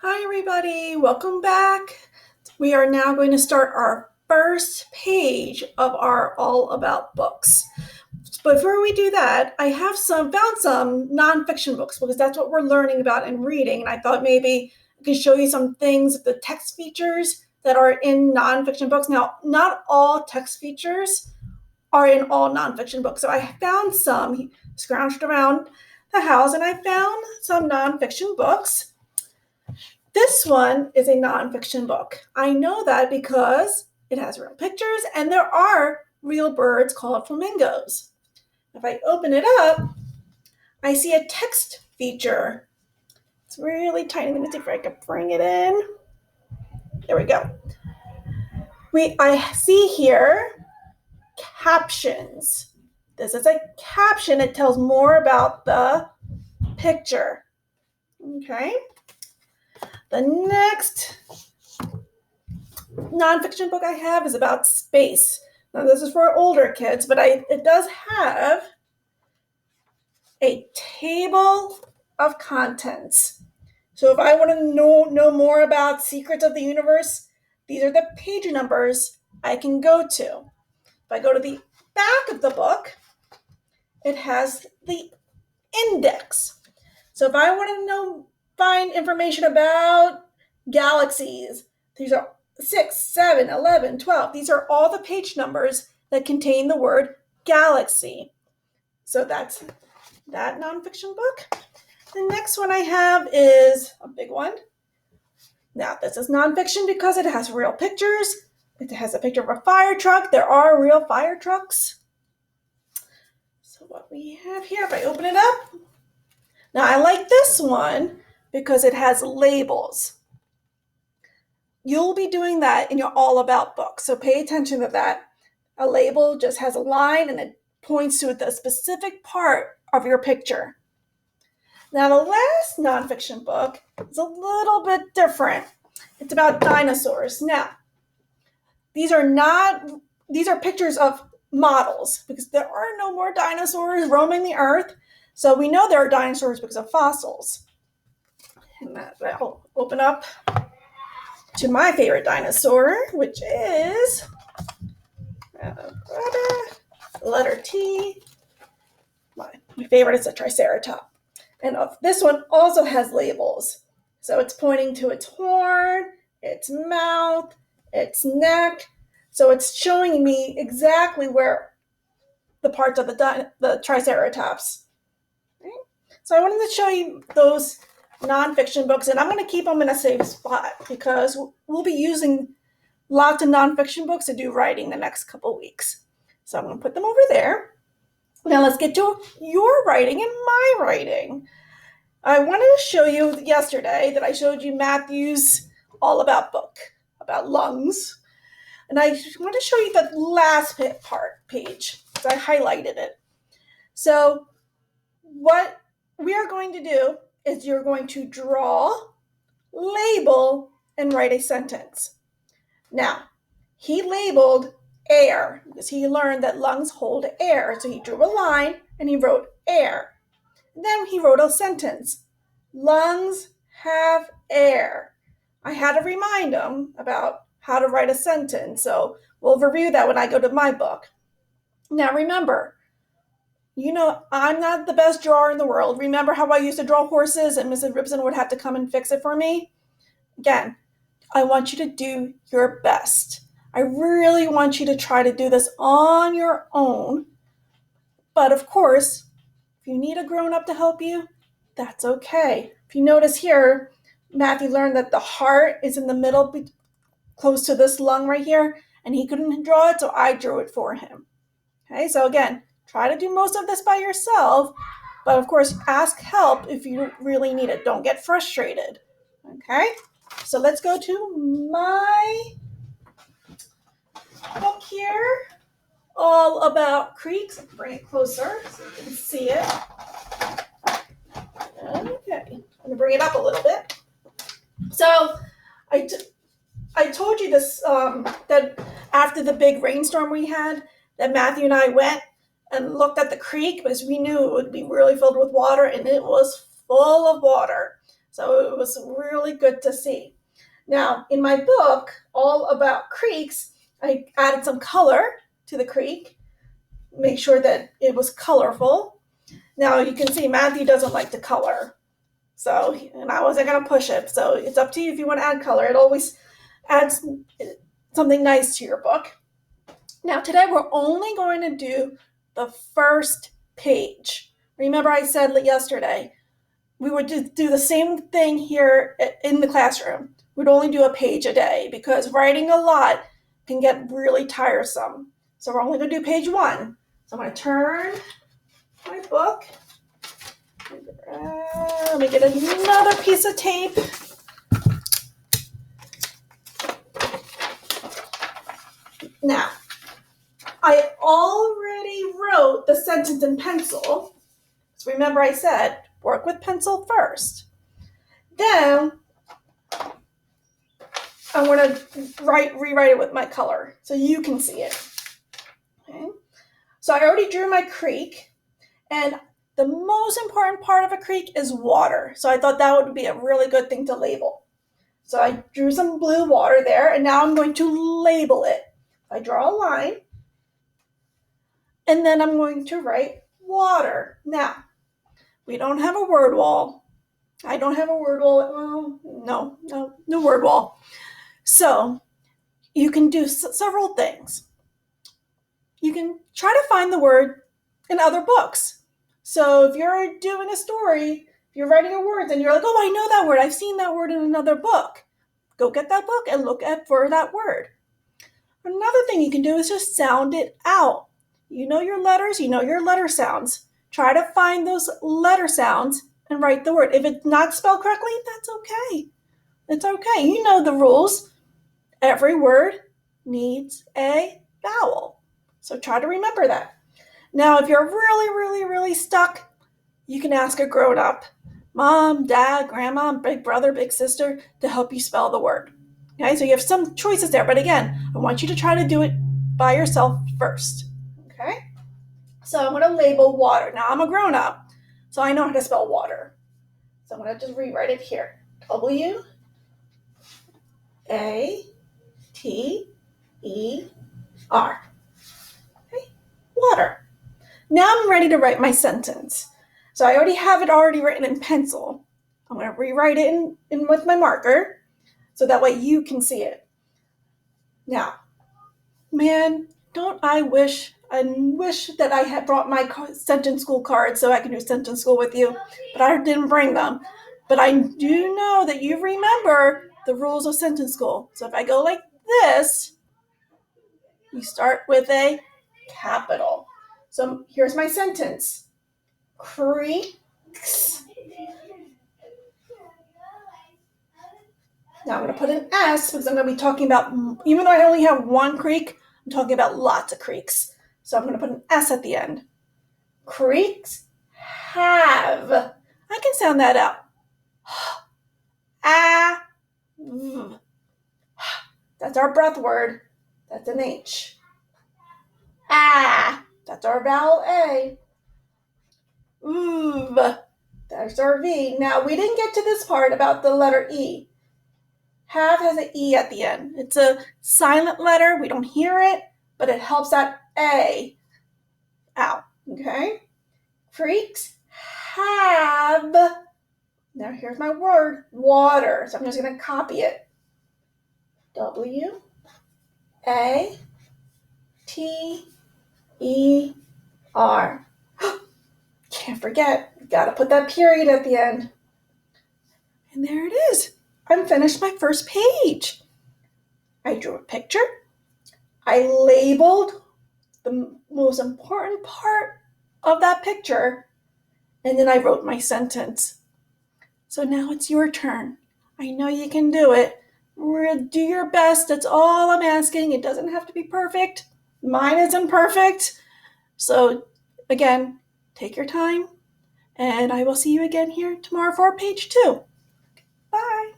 Hi, everybody. Welcome back. We are now going to start our first page of our All About books. Before we do that, I have found some nonfiction books because that's what we're learning about and reading. And I thought maybe I could show you some things, the text features that are in nonfiction books. Now, not all text features are in all nonfiction books. So I found some, scrounged around the house, and I found some nonfiction books. This one is a nonfiction book. I know that because it has real pictures and there are real birds called flamingos. If I open it up, I see a text feature. It's really tiny. Let me see if I can bring it in. There we go. I see here captions. This is a caption. It tells more about the picture. Okay. The next nonfiction book I have is about space. Now, this is for older kids, but it does have a table of contents. So if I want to know more about secrets of the universe, these are the page numbers I can go to. If I go to the back of the book, it has the index. So if I want to find information about galaxies, these are 6, 7, 11, 12. These are all the page numbers that contain the word galaxy. So that's that nonfiction book. The next one I have is a big one. Now, this is nonfiction because it has real pictures. It has a picture of a fire truck. There are real fire trucks. So what we have here, if I open it up. Now, I like this one because it has labels. You'll be doing that in your All About book, so pay attention to that. A label just has a line and it points to the specific part of your picture. Now, the last nonfiction book is a little bit different. It's about dinosaurs. Now, these are pictures of models because there are no more dinosaurs roaming the earth. So we know there are dinosaurs because of fossils. And that'll open up to my favorite dinosaur, which is letter T. My favorite is a Triceratops. And this one also has labels. So it's pointing to its horn, its mouth, its neck. So it's showing me exactly where the parts of the Triceratops. Right? So I wanted to show you those nonfiction books, and I'm going to keep them in a safe spot because we'll be using lots of nonfiction books to do writing the next couple weeks. So I'm going to put them over there. Now let's get to your writing and my writing. I wanted to show you yesterday that I showed you Matthew's All About book about lungs. And I want to show you the last page because I highlighted it. So what we are going to do is you're going to draw, label, and write a sentence. Now, he labeled air because he learned that lungs hold air. So he drew a line and he wrote air. And then he wrote a sentence. Lungs have air. I had to remind him about how to write a sentence. So we'll review that when I go to my book. Now remember, I'm not the best drawer in the world. Remember how I used to draw horses and Mrs. Ribson would have to come and fix it for me? Again, I want you to do your best. I really want you to try to do this on your own. But of course, if you need a grown-up to help you, that's okay. If you notice here, Matthew learned that the heart is in the middle, close to this lung right here, and he couldn't draw it, so I drew it for him. Okay, so again, try to do most of this by yourself, but of course, ask help if you really need it. Don't get frustrated. Okay, so let's go to my book here, All About Creeks. Bring it closer so you can see it. Okay, I'm going to bring it up a little bit. So I told you this, that after the big rainstorm we had, that Matthew and I went and looked at the creek because we knew it would be really filled with water, and it was full of water. So it was really good to see. Now, in my book, all about creeks, I added some color to the creek, make sure that it was colorful. Now you can see Matthew doesn't like to color. So, and I wasn't going to push it. So it's up to you if you want to add color. It always adds something nice to your book. Now today we're only going to do the first page. Remember I said yesterday, we would do the same thing here in the classroom. We'd only do a page a day because writing a lot can get really tiresome. So we're only going to do page 1. So I'm going to turn my book. Let me get another piece of tape. Now, I already wrote the sentence in pencil. So remember I said, work with pencil first. Then I want to rewrite it with my color so you can see it. Okay. So I already drew my creek, and the most important part of a creek is water. So I thought that would be a really good thing to label. So I drew some blue water there, and now I'm going to label it. I draw a line, and then I'm going to write water. Now, we don't have a word wall. I don't have a word wall. Well, no word wall. So you can do several things. You can try to find the word in other books. So if you're doing a story, if you're writing a word, and you're like, oh, I know that word. I've seen that word in another book. Go get that book and look for that word. Another thing you can do is just sound it out. You know your letters, you know your letter sounds. Try to find those letter sounds and write the word. If it's not spelled correctly, that's okay. It's okay. You know the rules. Every word needs a vowel. So try to remember that. Now, if you're really stuck, you can ask a grown-up, mom, dad, grandma, big brother, big sister, to help you spell the word. Okay, so you have some choices there, but again, I want you to try to do it by yourself first. Okay, so I'm going to label water. Now, I'm a grown-up, so I know how to spell water. So I'm going to just rewrite it here. W-A-T-E-R. Okay, water. Now I'm ready to write my sentence. So I already have it written in pencil. I'm going to rewrite it in with my marker so that way you can see it. Now, man, don't I wish that I had brought my sentence school cards so I can do sentence school with you, but I didn't bring them. But I do know that you remember the rules of sentence school. So if I go like this, you start with a capital. So here's my sentence. Creeks. Now I'm going to put an S because I'm going to be talking about, even though I only have one creek, I'm talking about lots of creeks. So I'm going to put an S at the end. Creeks have. I can sound that out. That's our breath word. That's an H. That's our vowel A. That's our V. Now, we didn't get to this part about the letter E. Have has an E at the end. It's a silent letter. We don't hear it, but it helps that A out. Okay? Creeks have. Now, here's my word, water. So I'm just going to copy it. W-A-T-E-R. Can't forget, you gotta put that period at the end. And there it is. I'm finished my first page. I drew a picture. I labeled the most important part of that picture, and then I wrote my sentence. So now it's your turn. I know you can do it. Do your best. That's all I'm asking. It doesn't have to be perfect. Mine isn't perfect. So again, take your time, and I will see you again here tomorrow for page 2. Bye.